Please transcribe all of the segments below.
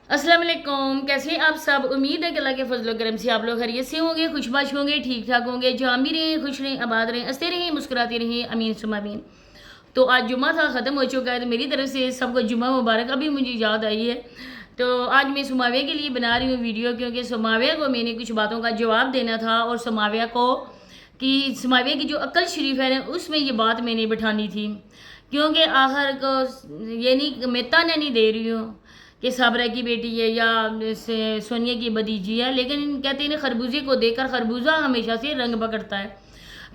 अस्सलाम वालेकुम। कैसे हैं आप सब? उम्मीद है कि अल्लाह के फजल करम से आप लोग खैरियत से होंगे, खुशबाश होंगे, ठीक ठाक होंगे। जहाँ भी रहें खुश रहें, आबाद रहें, हंसते रहें, मुस्कुराते रहें, अमीन सुमा अमीन। तो आज जुम्मा था, ख़त्म हो चुका है, तो मेरी तरफ से सबको जुम्मा मुबारक। अभी मुझे याद आई है तो आज मैं सुमाविया के लिए बना रही हूँ वीडियो, क्योंकि सुमाविया को मैंने कुछ बातों का जवाब देना था और सुमाविया को कि सुमाविया की जो अक्ल शरीफ है उसमें ये बात मैंने बिठानी थी। क्योंकि आखिर को ये नहीं, मैं ताना नहीं दे रही हूँ कि साबरा की बेटी है या सोनिया की भतीजी है, लेकिन कहते हैं खरबूजे को देखकर खरबूजा हमेशा से रंग पकड़ता है।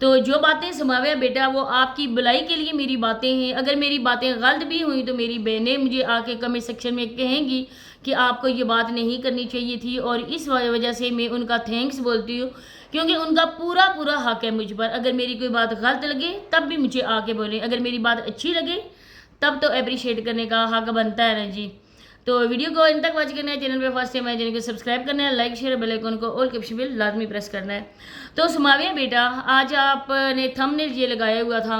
तो जो बातें समाविया बेटा वो आपकी भलाई के लिए मेरी बातें हैं। अगर मेरी बातें गलत भी हुई तो मेरी बहनें मुझे आके कमेंट सेक्शन में कहेंगी कि आपको ये बात नहीं करनी चाहिए थी, और इस वजह से मैं उनका थैंक्स बोलती हूँ, क्योंकि उनका पूरा पूरा हक है मुझ पर। अगर मेरी कोई बात गलत लगे तब भी मुझे आके बोलें, अगर मेरी बात अच्छी लगे तब तो अप्रिशिएट करने का हक बनता है ना जी। तो वीडियो को इन तक वॉच करना है, चैनल पे फर्स्ट टाइम है चैनल को सब्सक्राइब करना है, लाइक शेयर बेल आइकन को ऑल के ऑप्शन पे लाजमी प्रेस करना है। तो सुमाविया बेटा, आज आपने थंबनेल ये लगाया हुआ था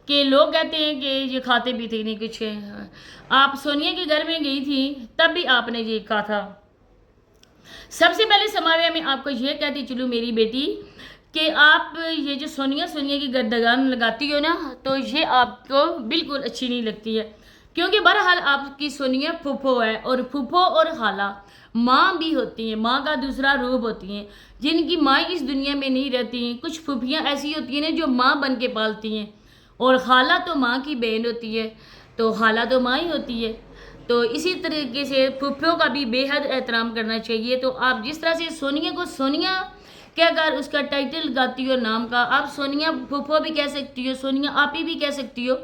कि लोग कहते हैं कि ये खाते पीते नहीं कुछ है। आप सोनिया के घर में गई थी तब भी आपने ये कहा था। सबसे पहले सुमाविया में आपको ये कहती चलूँ मेरी बेटी कि आप ये जो सोनिया सोनिया की गर्दगान लगाती हो ना, तो ये आपको बिल्कुल अच्छी नहीं लगती है। क्योंकि बहरहाल आपकी सोनिया फूफो है, और फूफो और खाला माँ भी होती हैं, माँ का दूसरा रूप होती हैं, जिनकी माँ इस दुनिया में नहीं रहती हैं। कुछ फूफियाँ ऐसी होती हैं ना जो माँ बन के पालती हैं, और खाला तो माँ की बहन होती है, तो खाला तो माँ ही होती है। तो इसी तरीके से फूफियों का भी बेहद एहतराम करना चाहिए। तो आप जिस तरह से सोनिया को सोनिया कहकर उसका टाइटल गाती हो नाम का, आप सोनिया फूफो भी कह सकती हो, सोनिया आपी भी कह सकती हो।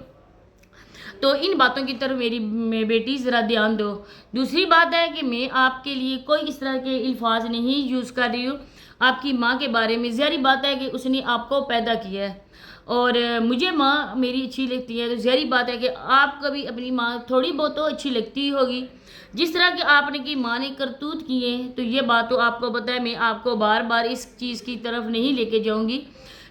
तो इन बातों की तरफ मेरी बेटी ज़रा ध्यान दो। दूसरी बात है कि मैं आपके लिए कोई इस तरह के अल्फाज नहीं यूज़ कर रही हूँ आपकी माँ के बारे में। ज़ाहिर बात है कि उसने आपको पैदा किया है, और मुझे माँ मेरी अच्छी लगती है, तो ज़ाहिर बात है कि आपको भी अपनी माँ थोड़ी बहुत तो अच्छी लगती होगी। जिस तरह के आपने की माँ ने करतूत किए, तो ये बात तो आपको पता है, मैं आपको बार बार इस चीज़ की तरफ नहीं लेके जाऊँगी।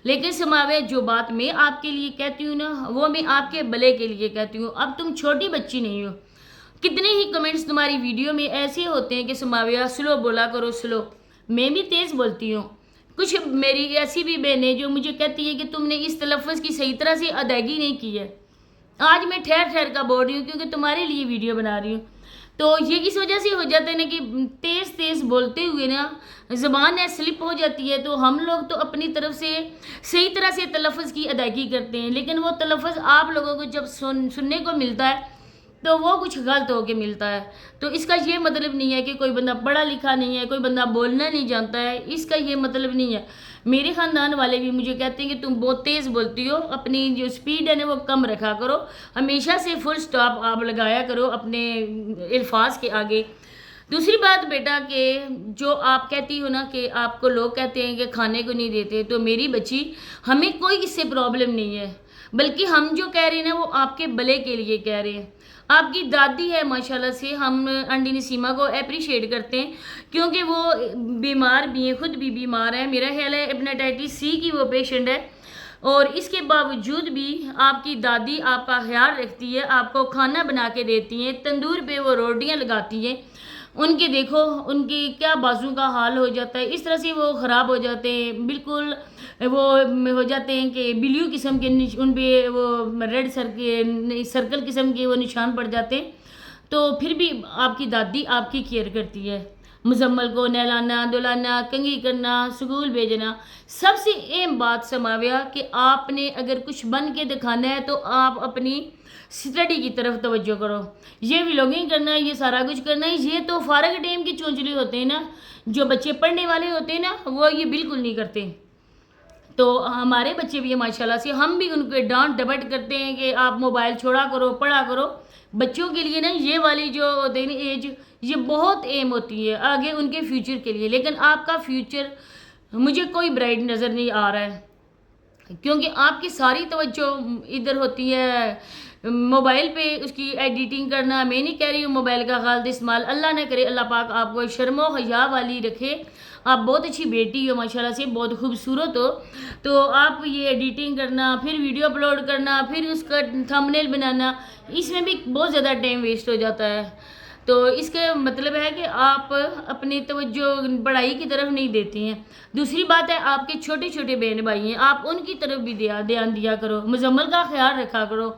लेकिन समावे जो बात मैं आपके लिए कहती हूँ ना, वो मैं आपके भले के लिए कहती हूँ। अब तुम छोटी बच्ची नहीं हो। कितने ही कमेंट्स तुम्हारी वीडियो में ऐसे होते हैं कि समाविया स्लो बोला करो, स्लो। मैं भी तेज़ बोलती हूँ। कुछ मेरी ऐसी भी बहनें जो मुझे कहती है कि तुमने इस तलफ़्फ़ुज़ की सही तरह से अदायगी नहीं की है। आज मैं ठहर ठहर का बोल रही हूँ क्योंकि तुम्हारे लिए वीडियो बना रही हूँ। तो ये इस वजह से हो जाता है ना कि तेज़ तेज़ बोलते हुए ना ज़बान है स्लिप हो जाती है। तो हम लोग तो अपनी तरफ से सही तरह से तलफ़्फ़ुज़ की अदायगी करते हैं, लेकिन वो तलफ़्फ़ुज़ आप लोगों को जब सुनने को मिलता है तो वो कुछ गलत होके मिलता है। तो इसका ये मतलब नहीं है कि कोई बंदा पढ़ा लिखा नहीं है, कोई बंदा बोलना नहीं जानता है, इसका ये मतलब नहीं है। मेरे ख़ानदान वाले भी मुझे कहते हैं कि तुम बहुत तेज़ बोलती हो, अपनी जो स्पीड है ना वो कम रखा करो, हमेशा से फुल स्टॉप आप लगाया करो अपने अल्फाज के आगे। दूसरी बात बेटा कि जो आप कहती हो ना कि आपको लोग कहते हैं कि खाने को नहीं देते, तो मेरी बच्ची हमें कोई इससे प्रॉब्लम नहीं है, बल्कि हम जो कह रहे हैं ना वो आपके भले के लिए कह रहे हैं। आपकी दादी है माशाल्लाह से, हम आंटी नसीमा को अप्रिशिएट करते हैं, क्योंकि वो बीमार भी हैं, खुद भी बीमार है। मेरा ख्याल है हेपेटाइटिस सी की वो पेशेंट है, और इसके बावजूद भी आपकी दादी आपका ख्याल रखती है, आपको खाना बना के देती हैं, तंदूर पे वो रोटियां लगाती हैं। उनके देखो उनकी क्या बाजू का हाल हो जाता है, इस तरह से वो ख़राब हो जाते हैं, बिल्कुल वो हो जाते हैं कि ब्लू किस्म के उन पे वो रेड सर्कल किस्म के वो निशान पड़ जाते हैं। तो फिर भी आपकी दादी आपकी केयर करती है, मुजम्मल को नहलाना धुलाना, कंघी करना, स्कूल भेजना। सबसे अहम बात समाविया कि आपने अगर कुछ बन के दिखाना है तो आप अपनी स्टडी की तरफ तवज्जो करो। ये व्लॉगिंग करना है, ये सारा कुछ करना है, ये तो फारग टाइम की चोंचले होते हैं ना, जो बच्चे पढ़ने वाले होते हैं ना वो ये बिल्कुल नहीं करते। तो हमारे बच्चे भी माशाल्लाह से, हम भी उनके डांट डपट करते हैं कि आप मोबाइल छोड़ा करो, पढ़ा करो। बच्चों के लिए ना ये वाली जो होते हैं एज, ये बहुत एम होती है आगे उनके फ्यूचर के लिए। लेकिन आपका फ्यूचर मुझे कोई ब्राइट नज़र नहीं आ रहा है, क्योंकि आपकी सारी तवज्जो इधर होती है मोबाइल पे, उसकी एडिटिंग करना। मैं नहीं कह रही हूँ मोबाइल का गलत इस्तेमाल, अल्लाह न करे, अल्लाह पाक आपको शर्मो हया वाली रखे। आप बहुत अच्छी बेटी हो माशाल्लाह से, बहुत खूबसूरत हो, तो आप ये एडिटिंग करना, फिर वीडियो अपलोड करना, फिर उसका थंबनेल बनाना, इसमें भी बहुत ज़्यादा टाइम वेस्ट हो जाता है। तो इसका मतलब है कि आप अपनी तवज्जो पढ़ाई की तरफ नहीं देती हैं। दूसरी बात है, आपके छोटे छोटे बहन भाई हैं, आप उनकी तरफ भी ध्यान दिया करो, मुजम्मल का ख्याल रखा करो।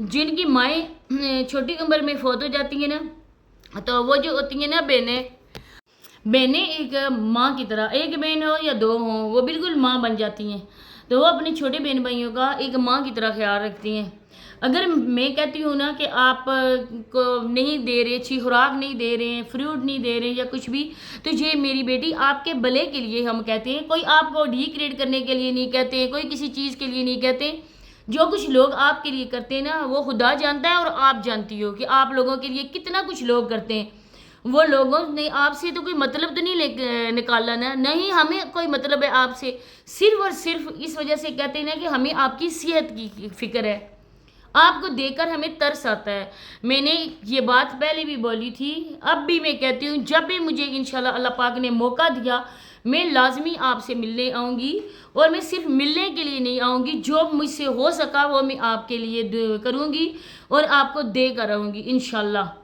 जिनकी माएँ छोटी उम्र में फोत हो जाती हैं ना, तो वो जो होती हैं ना बहनें एक माँ की तरह, एक बहन हो या दो हों, वो बिल्कुल माँ बन जाती हैं। तो वो अपने छोटे बहन भाइयों का एक माँ की तरह ख्याल रखती हैं। अगर मैं कहती हूँ ना कि आप को नहीं दे रहे, अच्छी खुराक नहीं दे रहे हैं, फ्रूट नहीं दे रहे हैं या कुछ भी, तो ये मेरी बेटी आपके भले के लिए हम कहते हैं। कोई आपको डिग्रेड करने के लिए नहीं कहते, कोई किसी चीज़ के लिए नहीं कहते। जो कुछ लोग आपके लिए करते हैं ना, वो खुदा जानता है और आप जानती हो कि आप लोगों के लिए कितना कुछ लोग करते हैं। वो लोगों ने आपसे तो कोई मतलब तो नहीं ले निकाला ना, नहीं हमें कोई मतलब है आपसे, सिर्फ और सिर्फ इस वजह से कहते हैं ना कि हमें आपकी सेहत की फिक्र है, आपको देखकर हमें तरस आता है। मैंने ये बात पहले भी बोली थी, अब भी मैं कहती हूँ, जब भी मुझे इंशाल्लाह अल्लाह पाक ने मौका दिया, मैं लाजमी आपसे मिलने आऊँगी। और मैं सिर्फ मिलने के लिए नहीं आऊँगी, जो मुझसे हो सका वो मैं आपके लिए करूँगी और आपको दे कर आऊँगी इंशाल्लाह।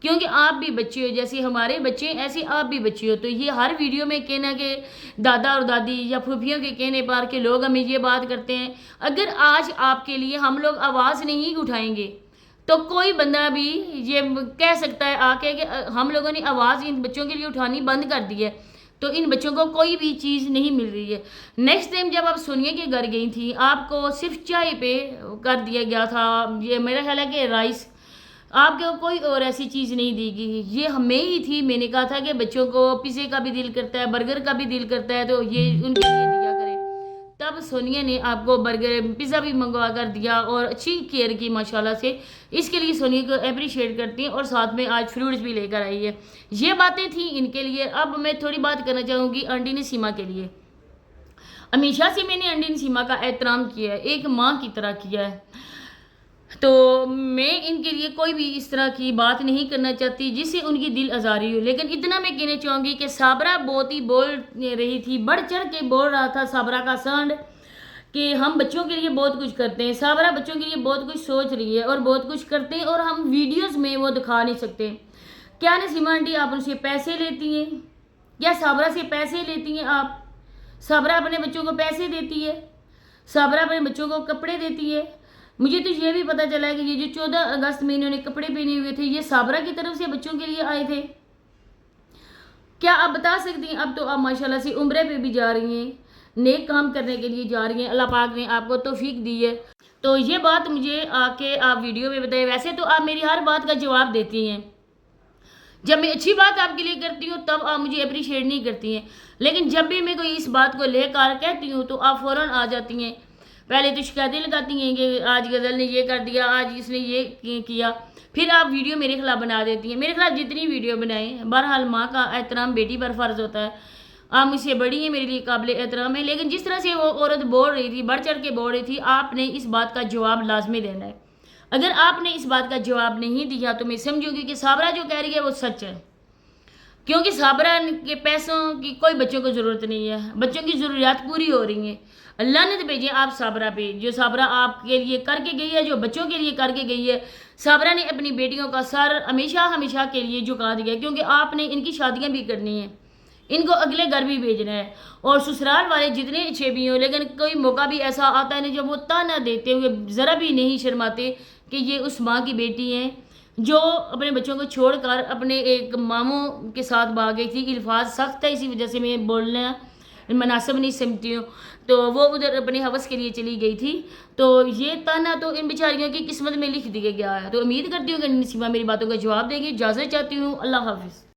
क्योंकि आप भी बच्चे हो, जैसे हमारे बच्चे ऐसे आप भी बच्चे हो। तो ये हर वीडियो में कहना कि दादा और दादी या फूफियों के कहने पर के लोग हमें ये बात करते हैं, अगर आज आपके लिए हम लोग आवाज़ नहीं उठाएंगे तो कोई बंदा भी ये कह सकता है आके कि हम लोगों ने आवाज़ इन बच्चों के लिए उठानी बंद कर दी है, तो इन बच्चों को कोई भी चीज़ नहीं मिल रही है। नेक्स्ट टाइम जब आप सोनिया के घर गई थी, आपको सिर्फ चाय पे कर दिया गया था, ये मेरा ख्याल है कि राइस, आपको कोई और ऐसी चीज़ नहीं दी गई। ये हमें ही थी, मैंने कहा था कि बच्चों को पिज़्ज़े का भी दिल करता है, बर्गर का भी दिल करता है, तो ये उनके लिए दिया करें। तब सोनिया ने आपको बर्गर पिज़्ज़ा भी मंगवा कर दिया और अच्छी केयर की माशाल्लाह से। इसके लिए सोनिया को अप्रिशिएट करती हैं और साथ में आज फ्रूट्स भी लेकर आई है। ये बातें थी इनके लिए। अब मैं थोड़ी बात करना चाहूँगी आंटी ने सीमा के लिए। हमेशा से मैंने आंटी ने सीमा का एहतराम किया है, एक माँ की तरह किया है। तो मैं इनके लिए कोई भी इस तरह की बात नहीं करना चाहती जिससे उनकी दिल आज़ारी हो। लेकिन इतना मैं कहना चाहूँगी कि साबरा बहुत ही बोल रही थी, बढ़ चढ़ के बोल रहा था साबरा का सांड कि हम बच्चों के लिए बहुत कुछ करते हैं। साबरा बच्चों के लिए बहुत कुछ सोच रही है और बहुत कुछ करते हैं और हम वीडियोज़ में वो दिखा नहीं सकते। क्या नसीमा आंटी आप उनसे पैसे लेती हैं? क्या साबरा से पैसे लेती हैं आप? साबरा अपने बच्चों को पैसे देती है, साबरा अपने बच्चों को कपड़े देती है। मुझे तो ये भी पता चला है कि ये जो 14 अगस्त में इन्होंने कपड़े पहने हुए थे, ये साबरा की तरफ से बच्चों के लिए आए थे। क्या आप बता सकती हैं? अब तो आप माशाल्लाह से उम्रे पे भी जा रही हैं, नेक काम करने के लिए जा रही हैं, अल्लाह पाक ने आपको तौफीक दी है। तो ये बात मुझे आके आप वीडियो में बताएं। वैसे तो आप मेरी हर बात का जवाब देती हैं, जब मैं अच्छी बात आपके लिए करती हूँ तब आप मुझे अप्रिशिएट नहीं करती हैं, लेकिन जब भी मैं कोई इस बात को लेकर कहती हूँ तो आप फ़ौरन आ जाती हैं। पहले तो शिकायतें लगाती हैं कि आज गज़ल ने ये कर दिया, आज इसने ये किया, फिर आप वीडियो मेरे खिलाफ बना देती हैं। मेरे खिलाफ जितनी वीडियो बनाएं, बहरहाल माँ का एहतराम बेटी पर फ़र्ज़ होता है। आप मुझसे बड़ी हैं, मेरे लिए काबिल एहतराम है, लेकिन जिस तरह से वो औरत बोल रही थी, बढ़ चढ़ के बोल रही थी, आपने इस बात का जवाब लाजमी देना है। अगर आपने इस बात का जवाब नहीं दिया तो मैं समझूंगी कि साबरा जो कह रही है वो सच है, क्योंकि साबरा के पैसों की कोई बच्चों को ज़रूरत नहीं है, बच्चों की ज़रूरियात पूरी हो रही हैं। अल्लाह ने तो भेजे आप साबरा पे, जो साबरा आपके लिए करके गई है, जो बच्चों के लिए करके गई है। साबरा ने अपनी बेटियों का सर हमेशा हमेशा के लिए झुका दिया, क्योंकि आपने इनकी शादियां भी करनी है, इनको अगले घर भी भेजना है, और ससुराल वाले जितने अच्छे भी हों, लेकिन कोई मौका भी ऐसा आता है ना जब वो ताना देते हुए ज़रा भी नहीं शर्माते कि ये उस माँ की बेटी हैं जो अपने बच्चों को छोड़कर अपने एक मामों के साथ भाग गई थी। अल्फाज सख्त है, इसी वजह से मैं बोलना मुनासिब नहीं समझती हूँ। तो वो उधर अपने हवस के लिए चली गई थी। तो ये ताना तो इन बेचारियों की किस्मत में लिख दिया गया है। तो उम्मीद करती हूँ कि नसीमा मेरी बातों का जवाब देगी। इजाज़त चाहती हूँ। अल्लाह हाफिज़।